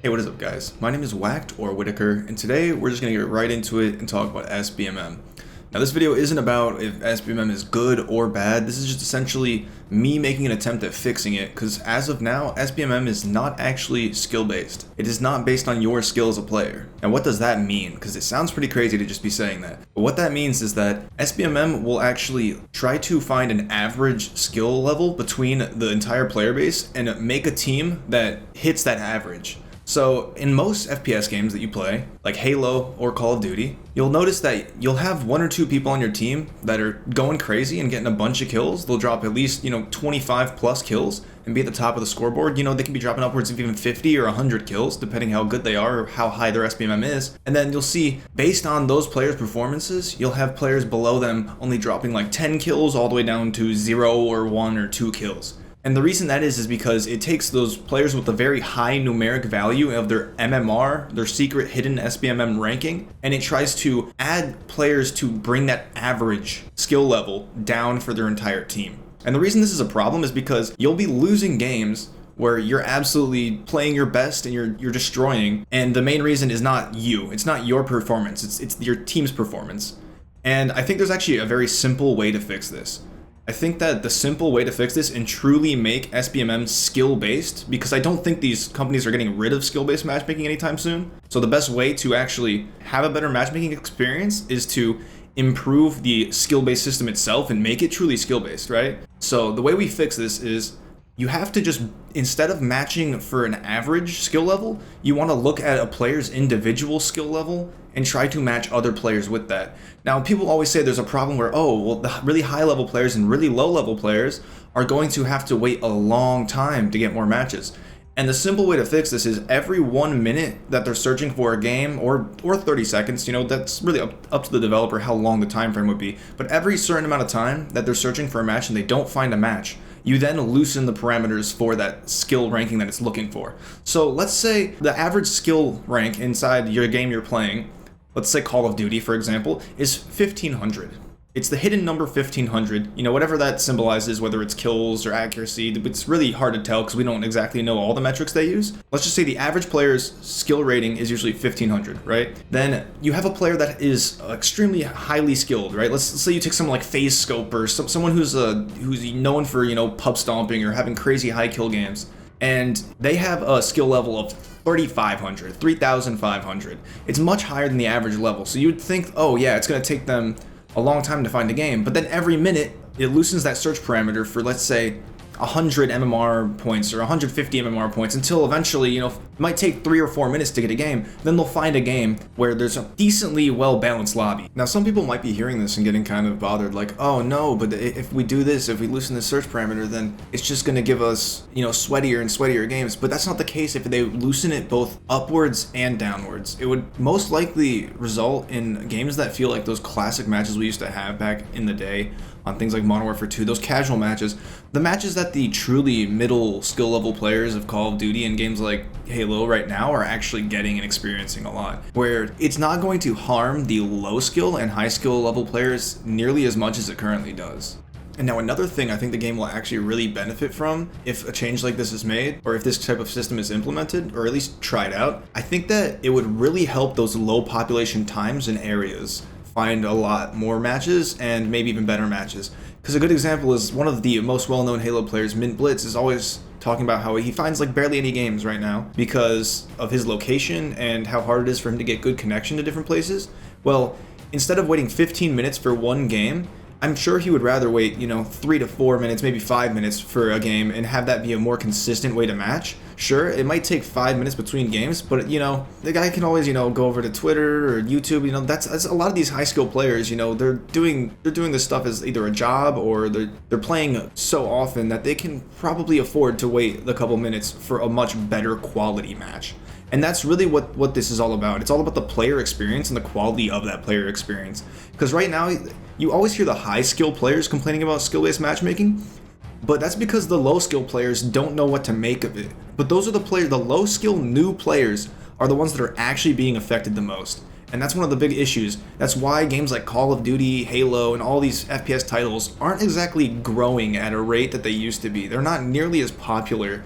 Hey, what is up guys? My name is Whacked or Whitaker, and today we're just gonna get right into it and talk about SBMM. Now this video isn't about if SBMM is good or bad, this is just essentially me making an attempt at fixing it, because as of now, SBMM is not actually skill-based. It is not based on your skill as a player. Now what does that mean? Because it sounds pretty crazy to just be saying that. But what that means is that SBMM will actually try to find an average skill level between the entire player base and make a team that hits that average. So in most FPS games that you play, like Halo or Call of Duty, you'll notice that you'll have one or two people on your team that are going crazy and getting a bunch of kills. They'll drop at least, 25 plus kills and be at the top of the scoreboard. They can be dropping upwards of even 50 or 100 kills, depending how good they are or how high their SBMM is. And then you'll see, based on those players' performances, you'll have players below them only dropping like 10 kills all the way down to 0 or 1 or 2 kills. And the reason that is because it takes those players with a very high numeric value of their MMR, their secret hidden SBMM ranking, and it tries to add players to bring that average skill level down for their entire team. And the reason this is a problem is because you'll be losing games where you're absolutely playing your best and you're destroying, and the main reason is not you. It's not your performance, it's your team's performance. And I think there's actually a very simple way to fix this. I think that the simple way to fix this and truly make SBMM skill-based, because I don't think these companies are getting rid of skill-based matchmaking anytime soon. So the best way to actually have a better matchmaking experience is to improve the skill-based system itself and make it truly skill-based, right? So the way we fix this is you have to just, instead of matching for an average skill level, you want to look at a player's individual skill level and try to match other players with that. Now, people always say there's a problem where, the really high level players and really low level players are going to have to wait a long time to get more matches. And the simple way to fix this is every 1 minute that they're searching for a game, or 30 seconds, that's really up to the developer how long the time frame would be. But every certain amount of time that they're searching for a match and they don't find a match, you then loosen the parameters for that skill ranking that it's looking for. So let's say the average skill rank inside your game you're playing, let's say Call of Duty, for example, is 1500. It's the hidden number 1500, whatever that symbolizes, whether it's kills or accuracy. It's really hard to tell because we don't exactly know all the metrics they use. Let's just say the average player's skill rating is usually 1500, right? Then you have a player that is extremely highly skilled, right? Let's say you take someone like Phase Scope or someone who's known for, pub stomping or having crazy high kill games. And they have a skill level of 3,500, 3,500. It's much higher than the average level. So you'd think, oh yeah, it's going to take them a long time to find a game. But then every minute, it loosens that search parameter for, let's say, 100 MMR points or 150 MMR points until eventually, it might take 3 or 4 minutes to get a game. Then they'll find a game where there's a decently well-balanced lobby. Now, some people might be hearing this and getting kind of bothered, like, oh no, but if we do this, if we loosen the search parameter, then it's just going to give us, sweatier and sweatier games. But that's not the case if they loosen it both upwards and downwards. It would most likely result in games that feel like those classic matches we used to have back in the day on things like Modern Warfare 2, those casual matches, the matches that the truly middle skill level players of Call of Duty and games like Halo right now are actually getting and experiencing a lot, where it's not going to harm the low skill and high skill level players nearly as much as it currently does. And now another thing I think the game will actually really benefit from if a change like this is made, or if this type of system is implemented, or at least tried out, I think that it would really help those low population times and areas find a lot more matches and maybe even better matches. Because a good example is one of the most well-known Halo players, MWIII, is always talking about how he finds like barely any games right now because of his location and how hard it is for him to get good connection to different places. Well, instead of waiting 15 minutes for one game, I'm sure he would rather wait, 3 to 4 minutes, maybe 5 minutes for a game and have that be a more consistent way to match. Sure, it might take 5 minutes between games, but the guy can always, go over to Twitter or YouTube. That's a lot of these high skill players, they're doing this stuff as either a job or they're playing so often that they can probably afford to wait a couple minutes for a much better quality match. And that's really what this is all about. It's all about the player experience and the quality of that player experience. Because right now, you always hear the high skill players complaining about skill-based matchmaking, but that's because the low skill players don't know what to make of it. But those are the low skill new players are the ones that are actually being affected the most. And that's one of the big issues. That's why games like Call of Duty, Halo, and all these FPS titles aren't exactly growing at a rate that they used to be. They're not nearly as popular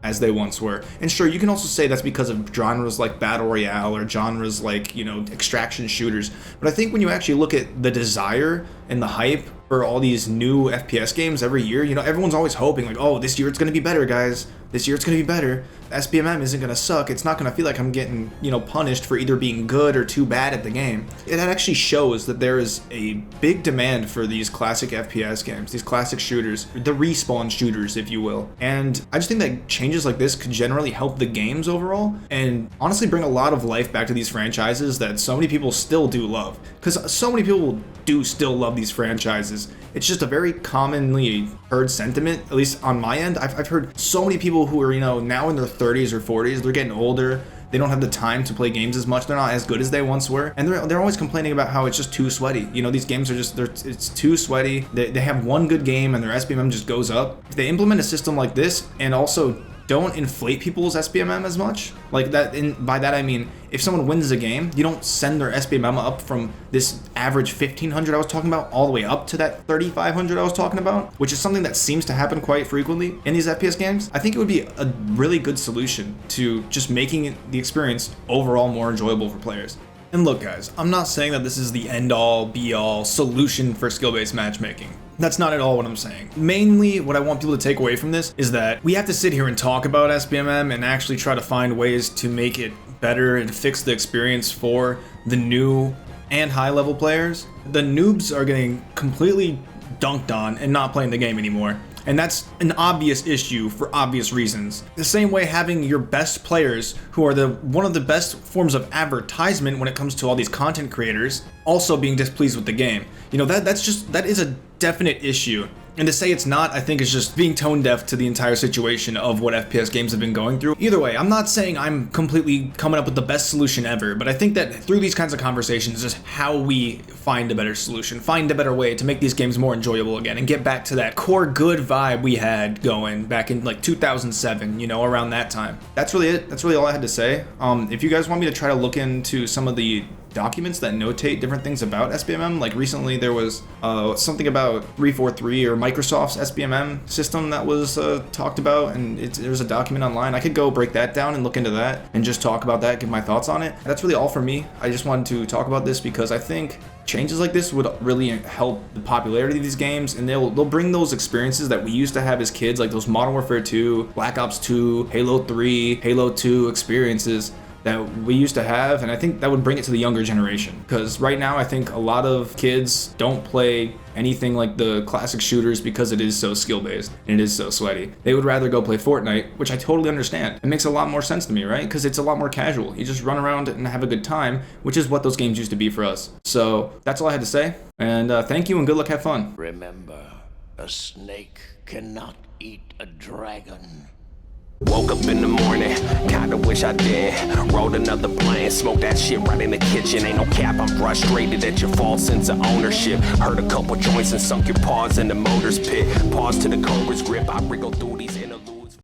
as they once were. And sure, you can also say that's because of genres like Battle Royale or genres like, you know, extraction shooters. But I think when you actually look at the desire and the hype for all these new FPS games every year, you know, everyone's always hoping like, oh, this year it's going to be better, guys. This year it's going to be better. SBMM isn't going to suck. It's not going to feel like I'm getting, you know, punished for either being good or too bad at the game. It actually shows that there is a big demand for these classic FPS games, these classic shooters, the respawn shooters, if you will. And I just think that changes like this could generally help the games overall and honestly bring a lot of life back to these franchises that so many people still do love. Because so many people do still love these franchises. It's just a very commonly heard sentiment, at least on my end. I've heard so many people who are, you know, now in their 30s or 40s, they're getting older, they don't have the time to play games as much, they're not as good as they once were, and they're always complaining about how it's just too sweaty. You know, these games are just, it's too sweaty. They have one good game and their SBMM just goes up. If they implement a system like this and also don't inflate people's SBMM as much, like that, by that I mean, if someone wins a game, you don't send their SBMM up from this average 1500 I was talking about all the way up to that 3500 I was talking about, which is something that seems to happen quite frequently in these FPS games. I think it would be a really good solution to just making the experience overall more enjoyable for players. And look guys, I'm not saying that this is the end-all, be-all solution for skill-based matchmaking. That's not at all what I'm saying. Mainly, what I want people to take away from this is that we have to sit here and talk about SBMM and actually try to find ways to make it better and fix the experience for the new and high-level players. The noobs are getting completely dunked on and not playing the game anymore. And that's an obvious issue for obvious reasons. The same way having your best players, who are one of the best forms of advertisement when it comes to all these content creators, also being displeased with the game. You know, that is a definite issue. And to say it's not, I think is just being tone deaf to the entire situation of what FPS games have been going through. Either way, I'm not saying I'm completely coming up with the best solution ever, but I think that through these kinds of conversations is just how we find a better solution, find a better way to make these games more enjoyable again and get back to that core good vibe we had going back in like 2007, you know, around that time. That's really it. That's really all I had to say. If you guys want me to try to look into some of the documents that notate different things about SBMM, like recently there was something about 343 or Microsoft's SBMM system that was talked about, and there's a document online. I could go break that down and look into that and just talk about that, give my thoughts on it. That's really all for me. I just wanted to talk about this because I think changes like this would really help the popularity of these games, and they'll bring those experiences that we used to have as kids, like those Modern Warfare 2, Black Ops 2, Halo 3, Halo 2 experiences that we used to have, and I think that would bring it to the younger generation. Because right now I think a lot of kids don't play anything like the classic shooters because it is so skill-based and it is so sweaty. They would rather go play Fortnite, which I totally understand. It makes a lot more sense to me, right? Because it's a lot more casual. You just run around and have a good time, which is what those games used to be for us. So that's all I had to say, and thank you and good luck, have fun. Remember, a snake cannot eat a dragon. Woke up in the morning, kinda wish I did. Rolled another blunt, smoked that shit right in the kitchen. Ain't no cap, I'm frustrated at your false sense of ownership. Heard a couple joints and sunk your paws in the motor's pit. Pause to the cobra's grip, I wriggle through these interludes.